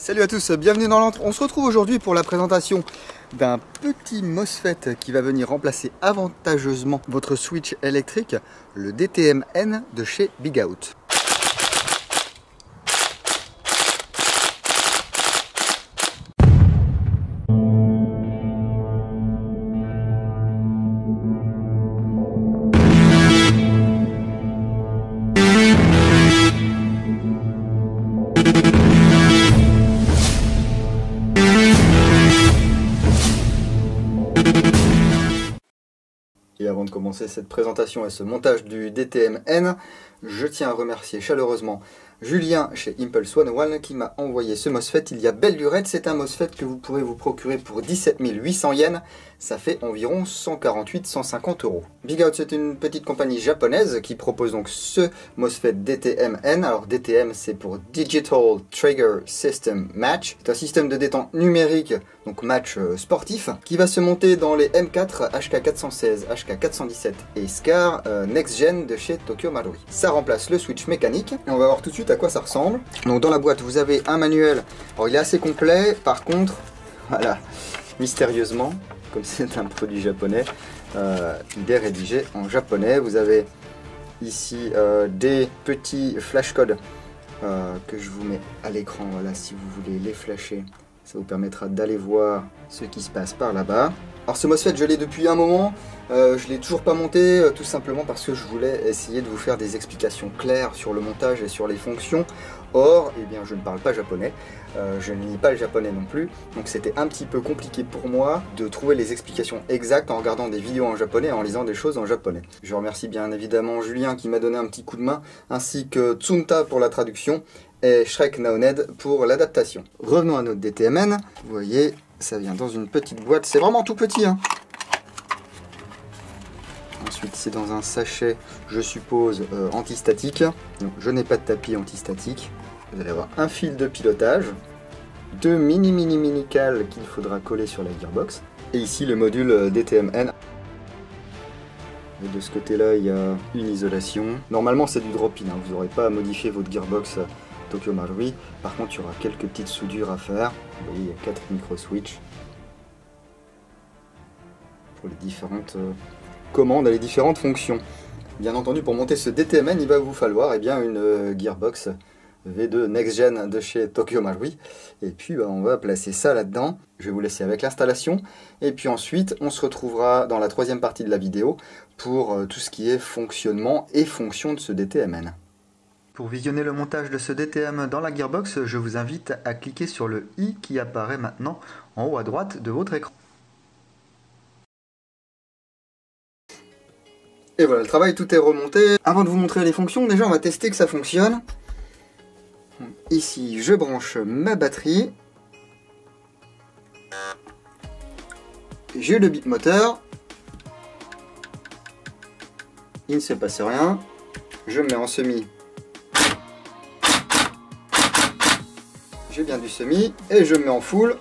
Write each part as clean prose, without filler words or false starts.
Salut à tous, bienvenue dans l'antre. On se retrouve aujourd'hui pour la présentation d'un petit MOSFET qui va venir remplacer avantageusement votre switch électrique, le DTM-N de chez Bigout. Et avant de commencer cette présentation et ce montage du DTM-N, je tiens à remercier chaleureusement Julien chez Impulse 101 qui m'a envoyé ce MOSFET il y a belle lurette. C'est un MOSFET que vous pourrez vous procurer pour 17 800 yens, ça fait environ 148-150 €. Bigout, c'est une petite compagnie japonaise qui propose donc ce MOSFET DTM-N. Alors DTM, c'est pour Digital Trigger System Match. C'est un système de détente numérique, donc match sportif, qui va se monter dans les M4, HK416, HK417 et SCAR Next Gen de chez Tokyo Marui. Ça remplace le switch mécanique et on va voir tout de suite à quoi ça ressemble. Donc dans la boîte, vous avez un manuel. Alors il est assez complet, par contre, voilà, mystérieusement, comme c'est un produit japonais, il est rédigé en japonais. Vous avez ici des petits flashcodes que je vous mets à l'écran, voilà, si vous voulez les flasher. Ça vous permettra d'aller voir ce qui se passe par là-bas. Alors ce MOSFET, je l'ai depuis un moment, je ne l'ai toujours pas monté, tout simplement parce que je voulais essayer de vous faire des explications claires sur le montage et sur les fonctions. Or, eh bien, je ne parle pas japonais, je ne lis pas le japonais non plus, donc c'était un petit peu compliqué pour moi de trouver les explications exactes en regardant des vidéos en japonais et en lisant des choses en japonais. Je remercie bien évidemment Julien qui m'a donné un petit coup de main, ainsi que Tsunta pour la traduction et Shrek Naoned pour l'adaptation. Revenons à notre DTM-N, vous voyez, ça vient dans une petite boîte, c'est vraiment tout petit, hein. Ensuite c'est dans un sachet, je suppose, antistatique. Donc, je n'ai pas de tapis antistatique. Vous allez avoir un fil de pilotage, deux mini cales qu'il faudra coller sur la gearbox. Et ici le module DTM-N. Et de ce côté-là il y a une isolation. Normalement c'est du drop-in, hein. Vous n'aurez pas à modifier votre gearbox Tokyo Marui. Par contre il y aura quelques petites soudures à faire. Vous voyez, il y a 4 micro-switches pour les différentes commandes et les différentes fonctions. Bien entendu, pour monter ce DTM-N, il va vous falloir une gearbox V2 Next Gen de chez Tokyo Marui. Et puis on va placer ça là-dedans. Je vais vous laisser avec l'installation. Et puis ensuite, on se retrouvera dans la troisième partie de la vidéo pour tout ce qui est fonctionnement et fonction de ce DTM-N. Pour visionner le montage de ce DTM dans la gearbox, je vous invite à cliquer sur le i qui apparaît maintenant en haut à droite de votre écran. Et voilà, le travail tout est remonté. Avant de vous montrer les fonctions, déjà on va tester que ça fonctionne. Ici, je branche ma batterie. J'ai le bip moteur. Il ne se passe rien. Je me mets en semi. J'ai bien du semi et je me mets en full.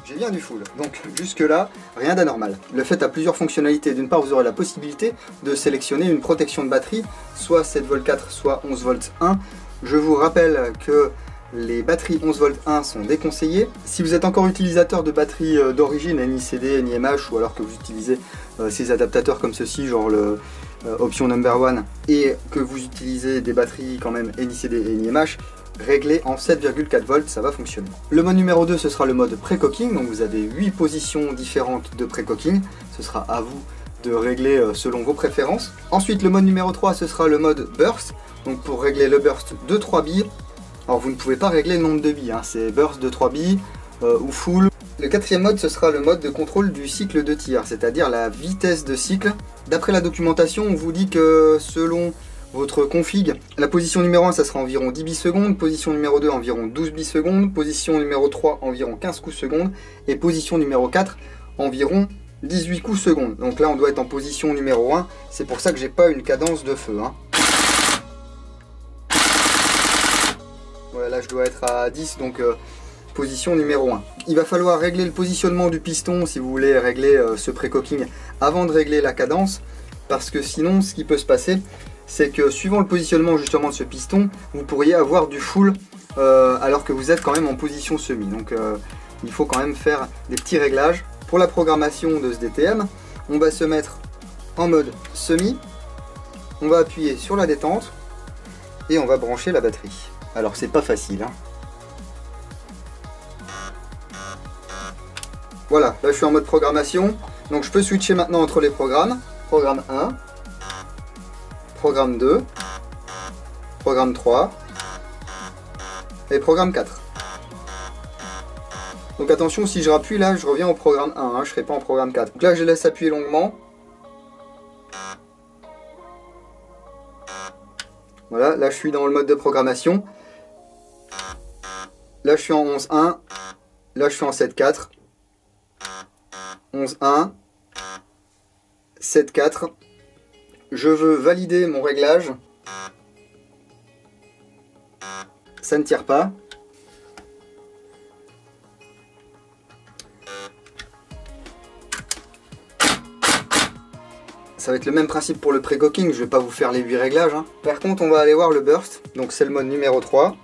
J'ai bien du full. Donc jusque là, rien d'anormal. Le fait a plusieurs fonctionnalités. D'une part, vous aurez la possibilité de sélectionner une protection de batterie, soit 7V4, soit 11V1. Je vous rappelle que les batteries 11V1 sont déconseillées. Si vous êtes encore utilisateur de batteries d'origine, NiCd, NiMH, ou alors que vous utilisez ces adaptateurs comme ceci, genre le Option Number 1, et que vous utilisez des batteries quand même NiCd et NiMH, réglé en 7,4 volts, ça va fonctionner. Le mode numéro 2, ce sera le mode pré-cooking, donc vous avez 8 positions différentes de pré-cooking, ce sera à vous de régler selon vos préférences. Ensuite, le mode numéro 3, ce sera le mode burst, donc pour régler le burst de 3 billes. Alors vous ne pouvez pas régler le nombre de billes, hein, c'est burst de 3 billes ou full. Le quatrième mode, ce sera le mode de contrôle du cycle de tir, c'est-à-dire la vitesse de cycle. D'après la documentation, on vous dit que selon votre config, la position numéro 1 ça sera environ 10 bisecondes, position numéro 2 environ 12 bisecondes, position numéro 3 environ 15 coups secondes et position numéro 4 environ 18 coups secondes. Donc là on doit être en position numéro 1, c'est pour ça que j'ai pas une cadence de feu, hein. Voilà, là je dois être à 10, donc position numéro 1. Il va falloir régler le positionnement du piston si vous voulez régler ce pré-cooking avant de régler la cadence, parce que sinon ce qui peut se passer, c'est que suivant le positionnement justement de ce piston, vous pourriez avoir du full alors que vous êtes quand même en position semi. Donc il faut quand même faire des petits réglages. Pour la programmation de ce DTM, on va se mettre en mode semi, on va appuyer sur la détente et on va brancher la batterie. Alors c'est pas facile, hein. Voilà, là je suis en mode programmation, donc je peux switcher maintenant entre les programmes. Programme 1, programme 2, programme 3 et programme 4. Donc attention, si je rappuie là, je reviens au programme 1, hein, je ne serai pas en programme 4. Donc là je laisse appuyer longuement. Voilà, là je suis dans le mode de programmation. Là je suis en 11.1, là je suis en 7.4. 11.1, 7.4. Je veux valider mon réglage. Ça ne tire pas. Ça va être le même principe pour le pré-cooking, je ne vais pas vous faire les 8 réglages, hein. Par contre, on va aller voir le burst, donc c'est le mode numéro 3.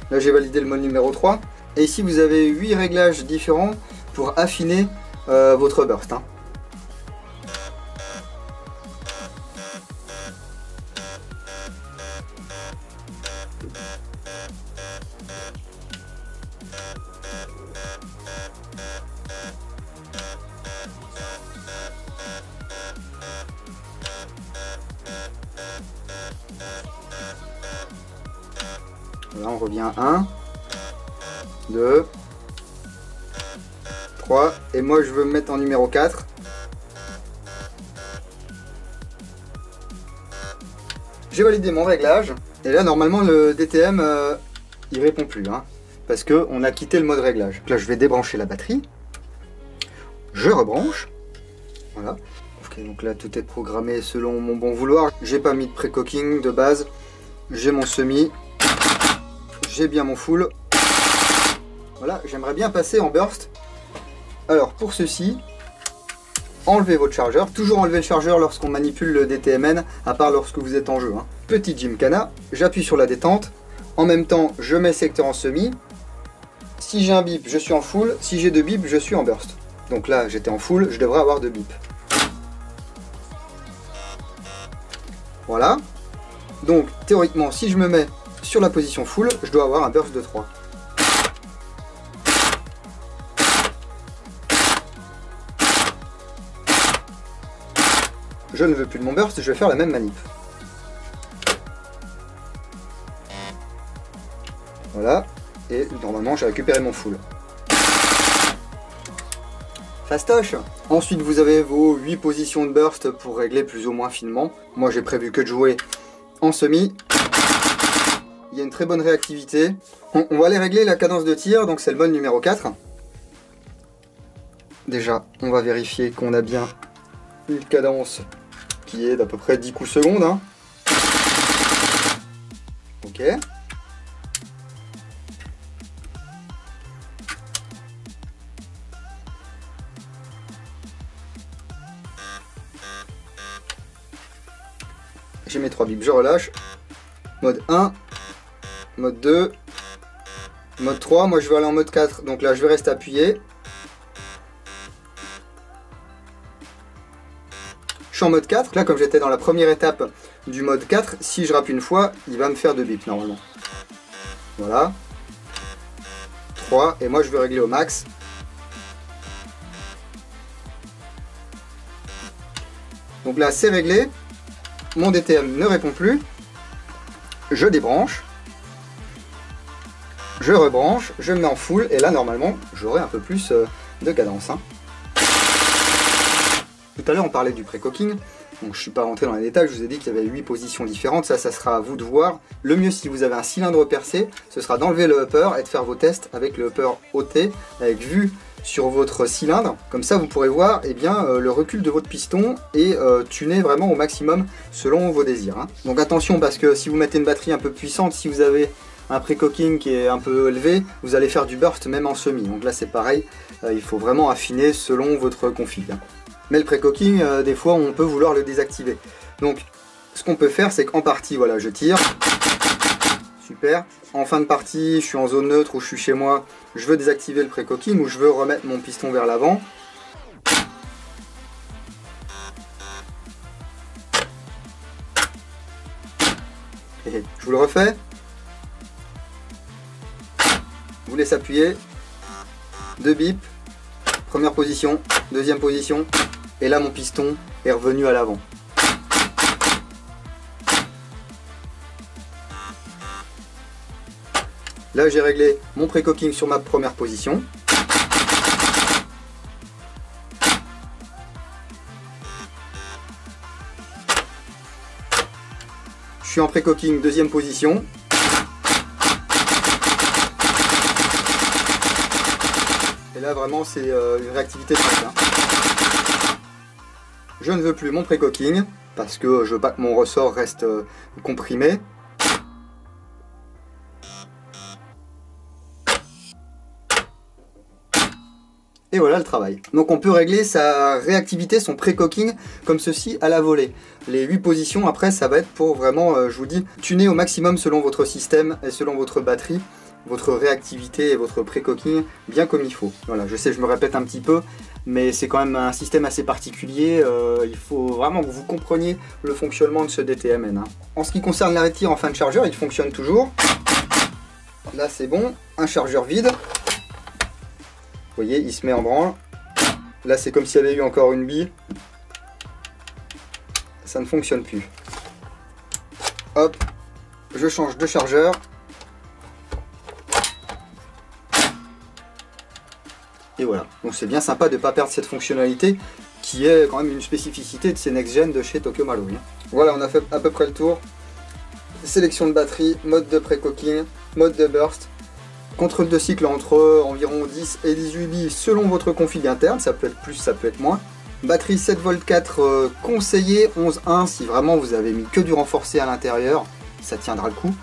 Là j'ai validé le mode numéro 3. Et ici vous avez 8 réglages différents pour affiner votre burst, hein. Là on revient à 1, 2, 3, et moi je veux me mettre en numéro 4. J'ai validé mon réglage, et là normalement le DTM il répond plus, hein, parce qu'on a quitté le mode réglage. Donc là je vais débrancher la batterie, je rebranche, voilà. Ok, donc là tout est programmé selon mon bon vouloir. J'ai pas mis de pré-cooking de base, j'ai mon semi. J'ai bien mon full. Voilà, j'aimerais bien passer en burst. Alors pour ceci, enlevez votre chargeur. Toujours enlever le chargeur lorsqu'on manipule le DTMN, à part lorsque vous êtes en jeu, hein. Petit gymkhana, j'appuie sur la détente. En même temps, je mets secteur en semi. Si j'ai un bip, je suis en full. Si j'ai 2 bips, je suis en burst. Donc là, j'étais en full, je devrais avoir 2 bips. Voilà. Donc théoriquement, si je me mets sur la position full, je dois avoir un burst de 3. Je ne veux plus de mon burst, je vais faire la même manip. Voilà, et normalement j'ai récupéré mon full. Fastoche. Ensuite vous avez vos 8 positions de burst pour régler plus ou moins finement. Moi j'ai prévu que de jouer en semi. Il y a une très bonne réactivité. On va aller régler la cadence de tir, donc c'est le mode numéro 4. Déjà, on va vérifier qu'on a bien une cadence qui est d'à peu près 10 coups secondes, hein. Ok. J'ai mes 3 bips, je relâche. Mode 1. Mode 2, mode 3, moi je vais aller en mode 4, donc là je vais rester appuyé. Je suis en mode 4, là comme j'étais dans la première étape du mode 4, si je rappe une fois, il va me faire 2 bips normalement. Voilà. 3, et moi je vais régler au max. Donc là c'est réglé, mon DTM ne répond plus, je débranche. Je rebranche, je me mets en full, et là normalement j'aurai un peu plus de cadence, hein. Tout à l'heure on parlait du pré-cooking, donc je ne suis pas rentré dans les détails, je vous ai dit qu'il y avait 8 positions différentes, ça sera à vous de voir. Le mieux si vous avez un cylindre percé, ce sera d'enlever le upper et de faire vos tests avec le upper ôté, avec vue sur votre cylindre. Comme ça vous pourrez voir le recul de votre piston et tuner vraiment au maximum selon vos désirs, hein. Donc attention parce que si vous mettez une batterie un peu puissante, si vous avez un pré-cooking qui est un peu élevé, vous allez faire du burst même en semi. Donc là c'est pareil, il faut vraiment affiner selon votre config. Mais le pré-cooking, des fois on peut vouloir le désactiver. Donc ce qu'on peut faire, c'est qu'en partie, voilà, je tire. Super. En fin de partie, je suis en zone neutre ou je suis chez moi, je veux désactiver le pré-cooking ou je veux remettre mon piston vers l'avant. Et je vous le refais. Vous laissez appuyer. 2 bips. Première position, deuxième position. Et là, mon piston est revenu à l'avant. Là, j'ai réglé mon pré-cooking sur ma première position. Je suis en pré-cooking, deuxième position. Et là, vraiment, c'est une réactivité de hein. Je ne veux plus mon pré-cooking parce que je veux pas que mon ressort reste comprimé. Et voilà le travail. Donc on peut régler sa réactivité, son pré-cooking comme ceci à la volée. Les 8 positions après ça va être pour vraiment, je vous dis, tuner au maximum selon votre système et selon votre batterie, votre réactivité et votre pré-cooking bien comme il faut. Voilà, je sais je me répète un petit peu, mais c'est quand même un système assez particulier, il faut vraiment que vous compreniez le fonctionnement de ce DTM-N. Hein. En ce qui concerne l'arrêt de tir en fin de chargeur, il fonctionne toujours. Là c'est bon, un chargeur vide. Vous voyez, il se met en branle. Là, c'est comme s'il y avait eu encore une bille. Ça ne fonctionne plus. Hop, je change de chargeur. Et voilà. Donc c'est bien sympa de ne pas perdre cette fonctionnalité qui est quand même une spécificité de ces next-gen de chez Tokyo Marui. Voilà, on a fait à peu près le tour. Sélection de batterie, mode de pré-cooking, mode de burst. Contrôle de cycle entre environ 10 et 18 billes selon votre config interne, ça peut être plus, ça peut être moins. Batterie 7V4 conseillée, 11.1 si vraiment vous avez mis que du renforcé à l'intérieur, ça tiendra le coup.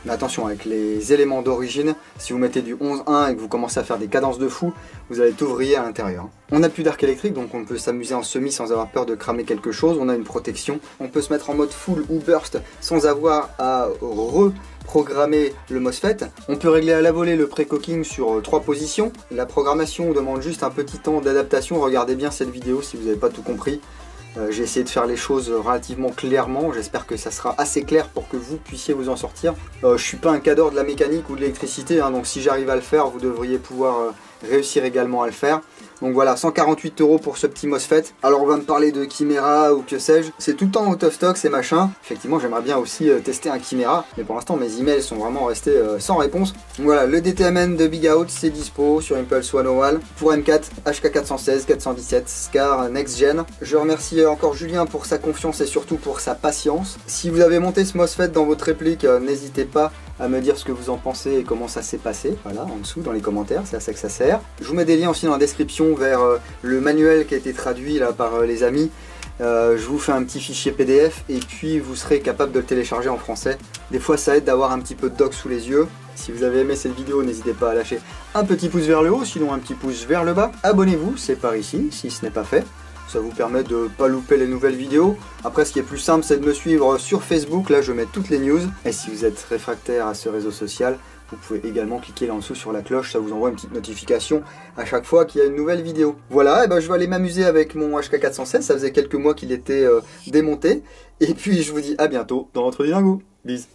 Mais attention avec les éléments d'origine, si vous mettez du 11.1 et que vous commencez à faire des cadences de fou, vous allez tout vriller à l'intérieur. On n'a plus d'arc électrique donc on peut s'amuser en semi sans avoir peur de cramer quelque chose, on a une protection. On peut se mettre en mode full ou burst sans avoir à reprogrammer le MOSFET. On peut régler à la volée le pré-cooking sur 3 positions. La programmation demande juste un petit temps d'adaptation, regardez bien cette vidéo si vous n'avez pas tout compris. J'ai essayé de faire les choses relativement clairement, j'espère que ça sera assez clair pour que vous puissiez vous en sortir. Je suis pas un cadre de la mécanique ou de l'électricité, hein, donc si j'arrive à le faire, vous devriez pouvoir réussir également à le faire. Donc voilà, 148 € pour ce petit MOSFET. Alors on va me parler de Chimera ou que sais-je. C'est tout le temps out of stock ces machins. Effectivement j'aimerais bien aussi tester un Chimera. Mais pour l'instant mes emails sont vraiment restés sans réponse. Donc voilà, le DTM-N de Big Out c'est dispo sur Impulse 101 pour M4, HK416, 417, SCAR, Next Gen. Je remercie encore Julien pour sa confiance et surtout pour sa patience. Si vous avez monté ce MOSFET dans votre réplique, n'hésitez pas à me dire ce que vous en pensez et comment ça s'est passé, voilà, en dessous dans les commentaires, c'est à ça que ça sert. Je vous mets des liens aussi dans la description vers le manuel qui a été traduit là par les amis. Je vous fais un petit fichier PDF et puis vous serez capable de le télécharger en français. Des fois ça aide d'avoir un petit peu de doc sous les yeux. Si vous avez aimé cette vidéo, n'hésitez pas à lâcher un petit pouce vers le haut, sinon un petit pouce vers le bas. Abonnez-vous, c'est par ici, si ce n'est pas fait. Ça vous permet de ne pas louper les nouvelles vidéos. Après, ce qui est plus simple, c'est de me suivre sur Facebook. Là, je mets toutes les news. Et si vous êtes réfractaire à ce réseau social, vous pouvez également cliquer là en dessous sur la cloche. Ça vous envoie une petite notification à chaque fois qu'il y a une nouvelle vidéo. Voilà, et ben, je vais aller m'amuser avec mon HK416. Ça faisait quelques mois qu'il était démonté. Et puis, je vous dis à bientôt dans l'Entre du Dingo. Bisous.